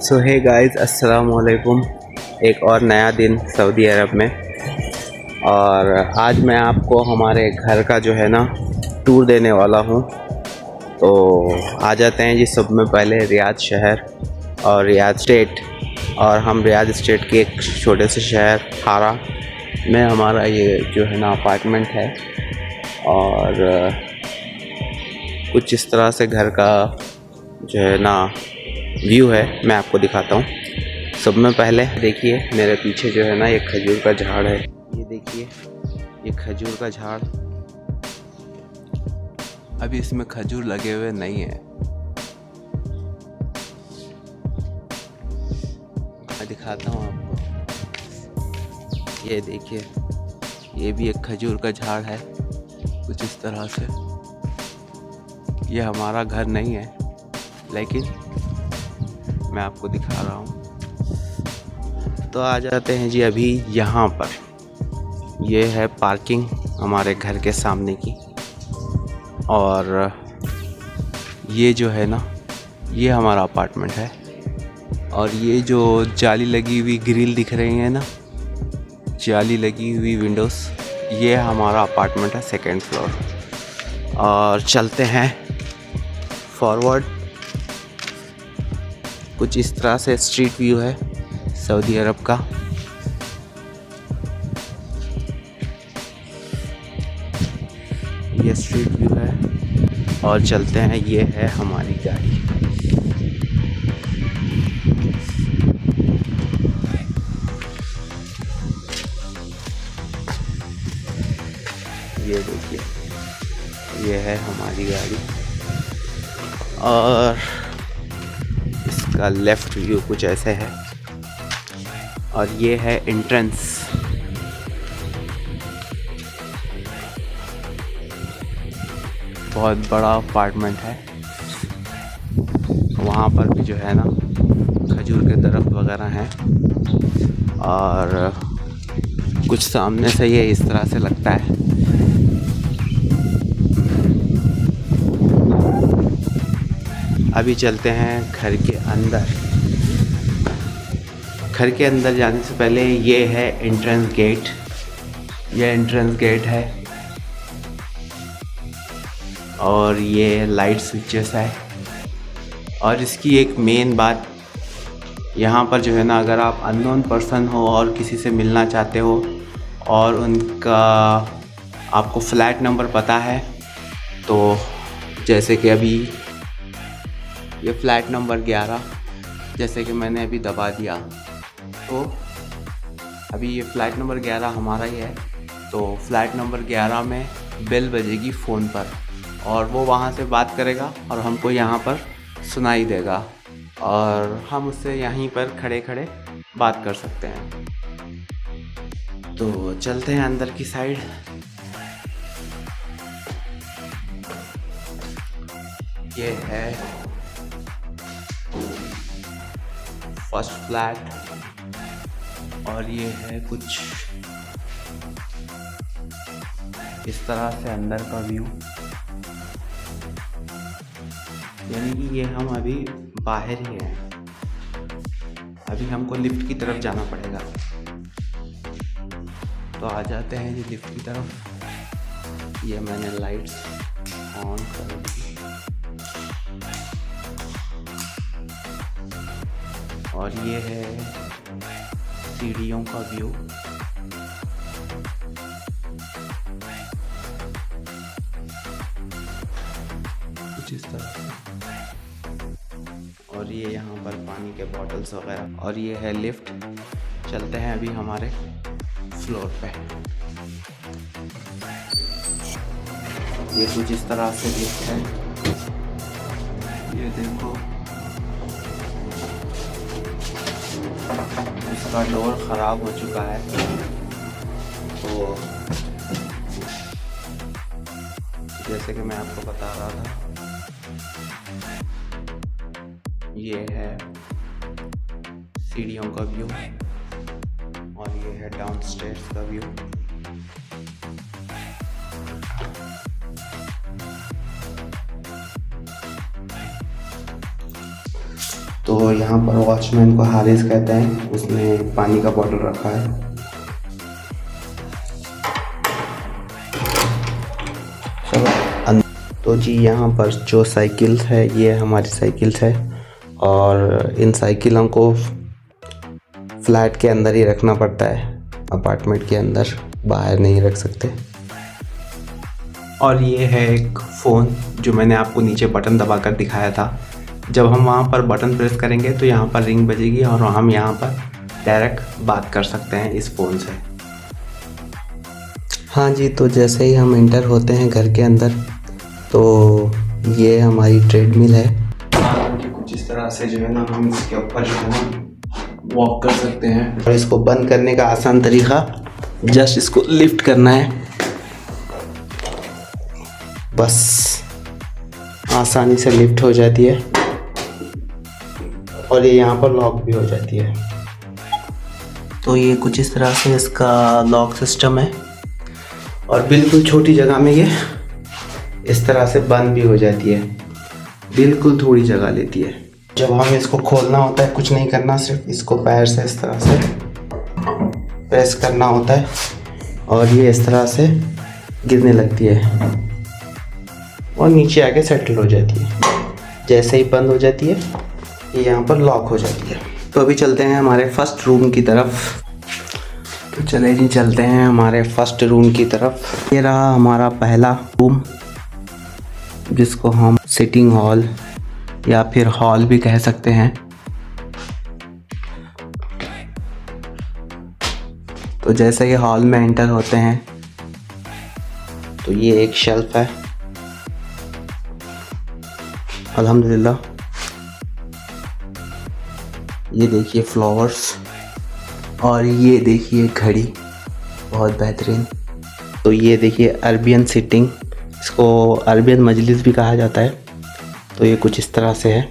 सो hey guys, अस्सलाम वालेकुम। एक और नया दिन सऊदी अरब में। और आज मैं आपको हमारे घर का जो है ना टूर देने वाला हूँ। तो आ जाते हैं जी। सब में पहले रियाद शहर और रियाद स्टेट। और हम रियाद स्टेट के एक छोटे से शहर हारा में हमारा ये जो है ना अपार्टमेंट है। और कुछ इस तरह से घर का जो है ना व्यू है, मैं आपको दिखाता हूँ। सब में पहले देखिए मेरे पीछे जो है ना ये खजूर का झाड़ है। ये देखिए ये खजूर का झाड़, अभी इसमें खजूर लगे हुए नहीं है। मैं दिखाता हूँ आपको। ये देखिए ये भी एक खजूर का झाड़ है कुछ इस तरह से। ये हमारा घर नहीं है लेकिन मैं आपको दिखा रहा हूँ। तो आ जाते हैं जी अभी यहाँ पर। ये है पार्किंग हमारे घर के सामने की। और ये जो है ना ये हमारा अपार्टमेंट है। और ये जो जाली लगी हुई ग्रिल दिख रही है ना, जाली लगी हुई विंडोज़, ये हमारा अपार्टमेंट है, सेकंड फ्लोर। और चलते हैं फॉरवर्ड। कुछ इस तरह से स्ट्रीट व्यू है सऊदी अरब का। ये स्ट्रीट व्यू है। और चलते हैं, ये है हमारी गाड़ी। ये देखिए ये है हमारी गाड़ी। और इसका लेफ़्ट व्यू कुछ ऐसे है। और ये है एंट्रेंस। बहुत बड़ा अपार्टमेंट है। वहाँ पर भी जो है ना खजूर के दरख्त वगैरह हैं। और कुछ सामने से ये इस तरह से लगता है। अभी चलते हैं घर के अंदर। घर के अंदर जाने से पहले ये है एंट्रेंस गेट। ये एंट्रेंस गेट है। और ये लाइट स्विचेस है। और इसकी एक मेन बात, यहाँ पर जो है ना अगर आप अननोन पर्सन हो और किसी से मिलना चाहते हो और उनका आपको फ्लैट नंबर पता है, तो जैसे कि अभी ये फ्लैट नंबर 11, जैसे कि मैंने अभी दबा दिया तो अभी ये फ्लैट नंबर 11 हमारा ही है। तो फ्लैट नंबर 11 में बेल बजेगी फ़ोन पर और वो वहाँ से बात करेगा और हमको यहाँ पर सुनाई देगा और हम उससे यहीं पर खड़े खड़े बात कर सकते हैं। तो चलते हैं अंदर की साइड। ये है फर्स्ट फ्लैट। और ये है कुछ इस तरह से अंदर का व्यू। यानी कि ये हम अभी बाहर ही हैं। अभी हमको लिफ्ट की तरफ जाना पड़ेगा। तो आ जाते हैं जी लिफ्ट की तरफ। ये मैंने लाइट्स ऑन कर दी। और ये है सीढ़ियों का व्यू। कुछ इस तरह से। और ये यहाँ पर पानी के बॉटल्स वगैरह। और ये है लिफ्ट। चलते हैं अभी हमारे फ्लोर पे। ये कुछ इस तरह से लिफ्ट है। ये देखो इसका डोर ख़राब हो चुका है। तो जैसे कि मैं आपको बता रहा था, ये है सीढ़ियों का व्यू और ये है डाउनस्टेयर्स का व्यू। तो तो यहाँ पर वॉचमैन को हारिस कहते हैं, उसने पानी का बॉटल रखा है। चलो तो जी यहाँ पर जो साइकिल है ये हमारी साइकिल्स है, और इन साइकिलों को फ्लैट के अंदर ही रखना पड़ता है, अपार्टमेंट के अंदर, बाहर नहीं रख सकते। और ये है एक फ़ोन जो मैंने आपको नीचे बटन दबाकर दिखाया था। जब हम वहाँ पर बटन प्रेस करेंगे तो यहाँ पर रिंग बजेगी और हम यहाँ पर डायरेक्ट बात कर सकते हैं इस फ़ोन से। हाँ जी, तो जैसे ही हम इंटर होते हैं घर के अंदर तो ये हमारी ट्रेडमिल है। कुछ इस तरह से जो है ना हम इसके ऊपर जो है ना वॉक कर सकते हैं। और इसको बंद करने का आसान तरीका, जस्ट इसको लिफ्ट करना है, बस आसानी से लिफ्ट हो जाती है और ये यहाँ पर लॉक भी हो जाती है। तो ये कुछ इस तरह से इसका लॉक सिस्टम है और बिल्कुल छोटी जगह में ये इस तरह से बंद भी हो जाती है, बिल्कुल थोड़ी जगह लेती है। जब हमें इसको खोलना होता है कुछ नहीं करना, सिर्फ इसको पैर से इस तरह से प्रेस करना होता है और ये इस तरह से गिरने लगती है और नीचे आके सेटल हो जाती है। जैसे ही बंद हो जाती है ये यहाँ पर लॉक हो जाती है। तो अभी चलते हैं हमारे फर्स्ट रूम की तरफ। तो चले जी चलते हैं हमारे फर्स्ट रूम की तरफ। ये रहा हमारा पहला रूम, जिसको हम सिटिंग हॉल या फिर हॉल भी कह सकते हैं। तो जैसे ही हॉल में एंटर होते हैं तो ये एक शेल्फ है, अल्हम्दुलिल्लाह। ये देखिए फ्लावर्स और ये देखिए घड़ी, बहुत बेहतरीन। तो ये देखिए अरबियन सिटिंग, इसको अरबियन मजलिस भी कहा जाता है। तो ये कुछ इस तरह से है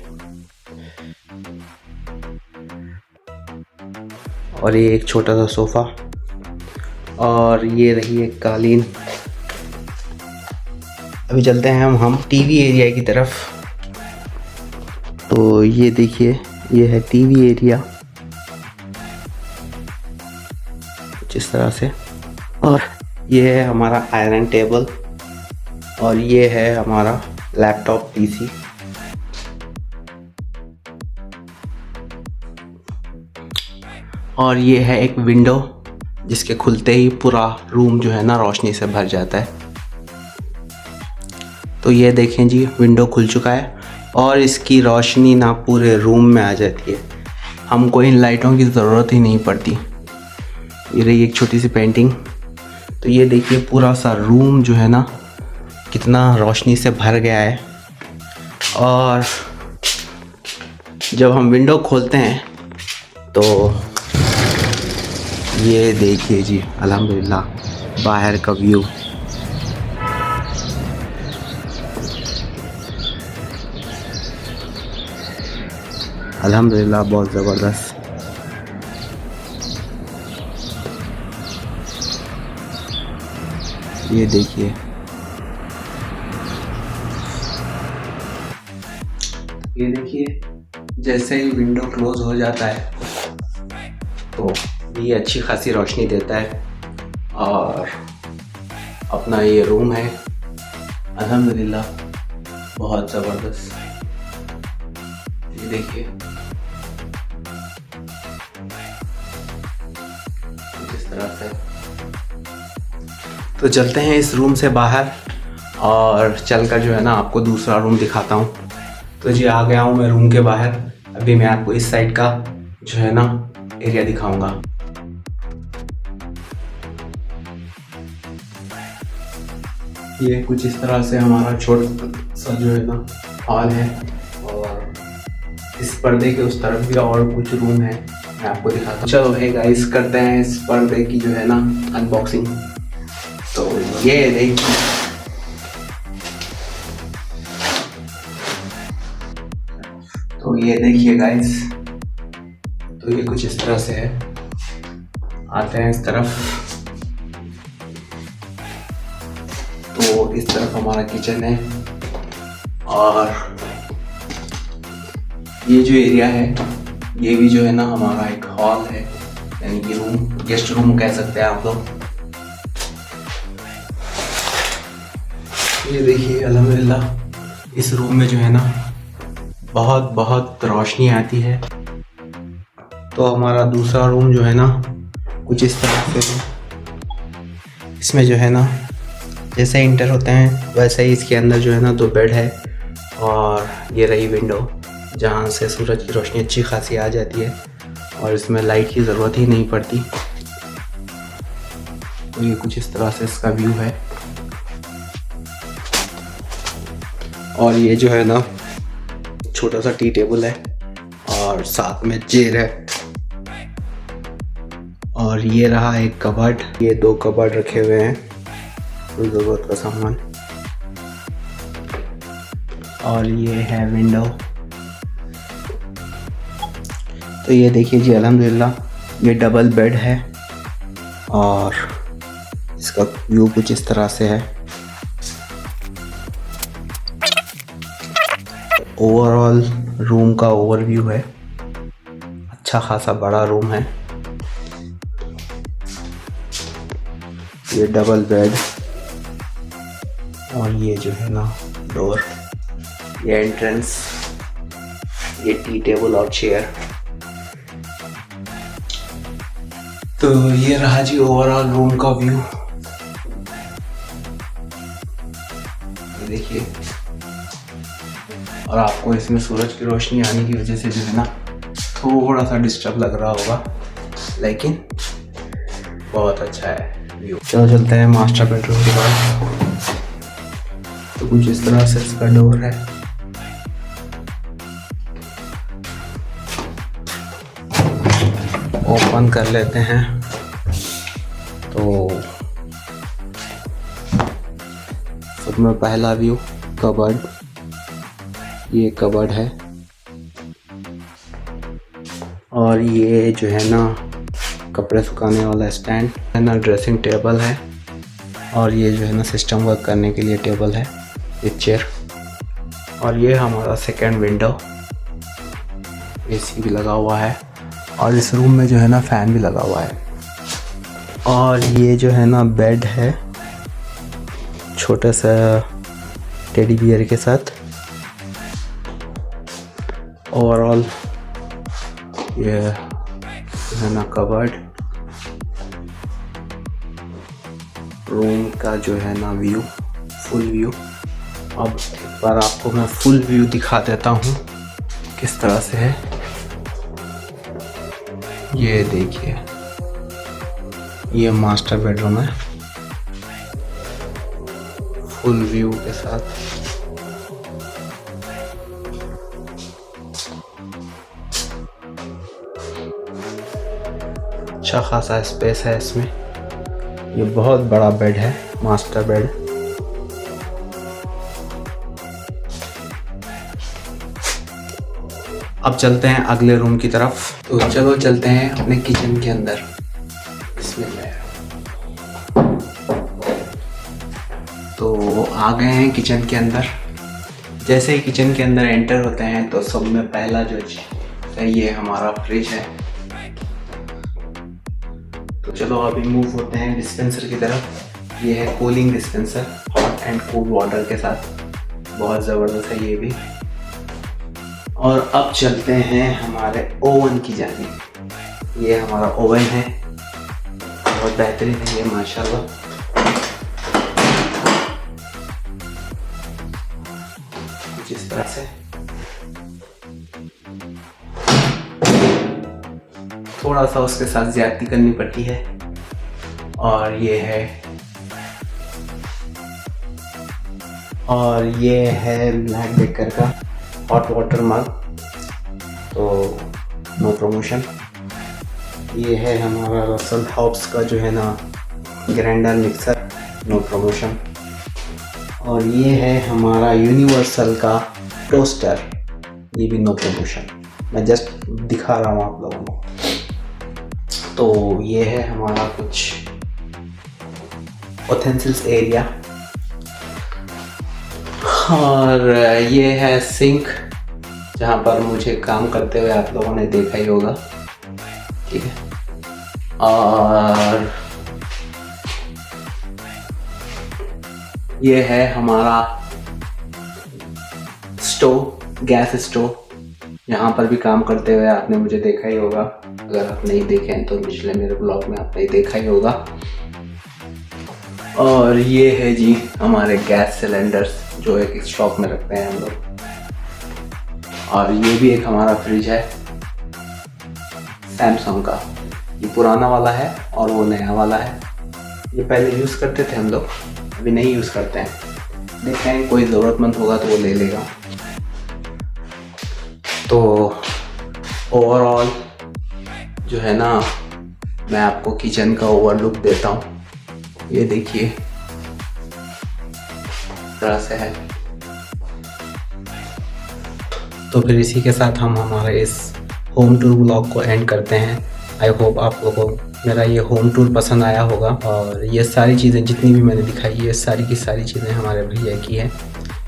और ये एक छोटा सा सोफ़ा और ये रही एक कालीन। अभी चलते हैं हम टीवी एरिया की तरफ। तो ये देखिए ये है टीवी एरिया कुछ इस तरह से, और ये है हमारा आयरन टेबल और ये है हमारा लैपटॉप पीसी। और ये है एक विंडो जिसके खुलते ही पूरा रूम जो है ना रोशनी से भर जाता है। तो ये देखें जी विंडो खुल चुका है और इसकी रोशनी ना पूरे रूम में आ जाती है, हमको इन लाइटों की ज़रूरत ही नहीं पड़ती। ये रही एक छोटी सी पेंटिंग। तो ये देखिए पूरा सा रूम जो है ना कितना रोशनी से भर गया है। और जब हम विंडो खोलते हैं तो ये देखिए जी अल्हम्दुलिल्लाह बाहर का व्यू। अल्हम्दुलिल्लाह बहुत ज़बरदस्त। ये देखिए जैसे ही विंडो क्लोज हो जाता है तो ये अच्छी खासी रोशनी देता है और अपना ये रूम है अल्हम्दुलिल्लाह बहुत ज़बरदस्त। ये देखिए इस तरह से। तो चलते हैं इस रूम से बाहर और चलकर जो है ना आपको दूसरा रूम दिखाता हूँ। तो जी आ गया हूँ मैं रूम के बाहर। अभी मैं आपको इस साइड का जो है ना एरिया दिखाऊंगा। ये कुछ इस तरह से हमारा छोटा सा जो है ना हॉल है और इस पर्दे के उस तरफ भी और कुछ रूम है, मैं आपको दिखाता हूँ। चलो हे गाइस करते हैं इस पर्दे की जो है ना अनबॉक्सिंग। तो ये देखिए गाइस, तो ये कुछ इस तरह से है। आते हैं इस तरफ। तो इस तरफ हमारा किचन है और ये जो एरिया है ये भी जो है ना हमारा एक हॉल है, यानी कि रूम, गेस्ट रूम कह सकते हैं आप लोग। ये देखिए अल्हम्दुलिल्लाह इस रूम में जो है ना बहुत रोशनी आती है। तो हमारा दूसरा रूम जो है ना कुछ इस तरह से, इसमें जो है ना जैसे इंटर होते हैं वैसे ही इसके अंदर जो है ना 2 बेड है, और ये रही विंडो जहाँ से सूरज की रोशनी अच्छी खासी आ जाती है और इसमें लाइट की ज़रूरत ही नहीं पड़ती। तो ये कुछ इस तरह से इसका व्यू है। और ये जो है ना छोटा सा टी टेबल है और साथ में चेयर है, और ये रहा एक कबर्ड। ये 2 कबर्ड रखे हुए हैं ज़रूरत का सामान, और ये है विंडो। तो ये देखिए जी अल्हम्दुलिल्लाह ये डबल बेड है और इसका व्यू कुछ इस तरह से है। ओवरऑल रूम का ओवरव्यू है, अच्छा खासा बड़ा रूम है। ये डबल बेड और ये जो है ना डोर, ये एंट्रेंस, ये टी टेबल और चेयर। तो ये रहा जी ओवरऑल रूम का व्यू। ये देखिए, और आपको इसमें सूरज की रोशनी आने की वजह से जो है ना थोड़ा सा डिस्टर्ब लग रहा होगा, लेकिन बहुत अच्छा है व्यू। चलो चलते हैं मास्टर बेडरूम के बाद। तो कुछ इस तरह से इसका डोर है। ओपन कर लेते हैं तो सब में पहला व्यू कबर्ड, ये कबर्ड है, और ये जो है ना कपड़े सुखाने वाला स्टैंड है ना, ड्रेसिंग टेबल है, और ये जो है ना सिस्टम वर्क करने के लिए टेबल है, ये चेयर, और ये हमारा सेकंड विंडो, एसी भी लगा हुआ है, और इस रूम में जो है ना फैन भी लगा हुआ है। और ये जो है ना बेड है छोटा सा टेडी बियर के साथ। ओवरऑल ये है ना कबर्ड, रूम का जो है ना व्यू, फुल व्यू। अब एक बार आपको मैं फुल व्यू दिखा देता हूँ किस तरह से है। ये देखिए, ये मास्टर बेडरूम है फुल व्यू के साथ। अच्छा खासा स्पेस है इसमें। ये बहुत बड़ा बेड है, मास्टर बेड। अब चलते हैं अगले रूम की तरफ। तो चलो चलते हैं अपने किचन के अंदर। बिस्मिल्लाह। तो आ गए हैं किचन के अंदर। जैसे ही किचन के अंदर एंटर होते हैं तो सब में पहला जो चीज़ है ये हमारा फ्रिज है। तो चलो अभी मूव होते हैं डिस्पेंसर की तरफ। ये है cooling dispenser, hot and cool water के साथ, बहुत ज़बरदस्त है ये भी। और अब चलते हैं हमारे ओवन की जानिब। ये हमारा ओवन है, बहुत बेहतरीन है ये माशाल्लाह। कुछ इस तरह से, थोड़ा सा उसके साथ ज्यादती करनी पड़ती है। और ये है ब्लैक बेकर का हॉट वाटर मग, तो नो प्रमोशन। ये है हमारा रसल हॉब्स का जो है ना ग्राइंडर मिक्सर, नो प्रमोशन। और ये है हमारा यूनिवर्सल का टोस्टर, ये भी नो प्रमोशन। मैं जस्ट दिखा रहा हूँ आप लोगों को। तो ये है हमारा कुछ ऑथेंसिल्स एरिया। और ये है सिंक, जहाँ पर मुझे काम करते हुए आप लोगों ने देखा ही होगा, ठीक है। और ये है हमारा स्टोव, गैस स्टोव। यहाँ पर भी काम करते हुए आपने मुझे देखा ही होगा। अगर आप नहीं देखे हैं तो पिछले मेरे ब्लॉग में आपने देखा ही होगा। और ये है जी हमारे गैस सिलेंडर्स जो एक स्टॉक में रखते हैं हम लोग। और ये भी एक हमारा फ्रिज है सैमसंग का। ये पुराना वाला है और वो नया वाला है। ये पहले यूज़ करते थे हम लोग, अभी नहीं यूज़ करते हैं। देखते हैं कोई ज़रूरतमंद होगा तो वो ले लेगा। तो ओवरऑल जो है ना, मैं आपको किचन का ओवरलुक देता हूँ। ये देखिए तरह से है। तो फिर इसी के साथ हम हमारे इस होम टूर ब्लॉग को एंड करते हैं। आई होप आप लोगों को मेरा ये होम टूर पसंद आया होगा। और ये सारी चीज़ें जितनी भी मैंने दिखाई, ये सारी की सारी चीज़ें हमारे भैया की है।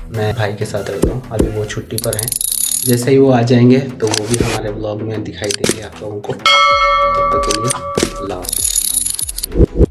मैं भाई के साथ रहता हूँ, अभी वो छुट्टी पर हैं। जैसे ही वो आ जाएंगे तो वो भी हमारे ब्लॉग में दिखाई देंगे आप लोगों को। तब तक के लिए अल्लाह हाफ़िज़।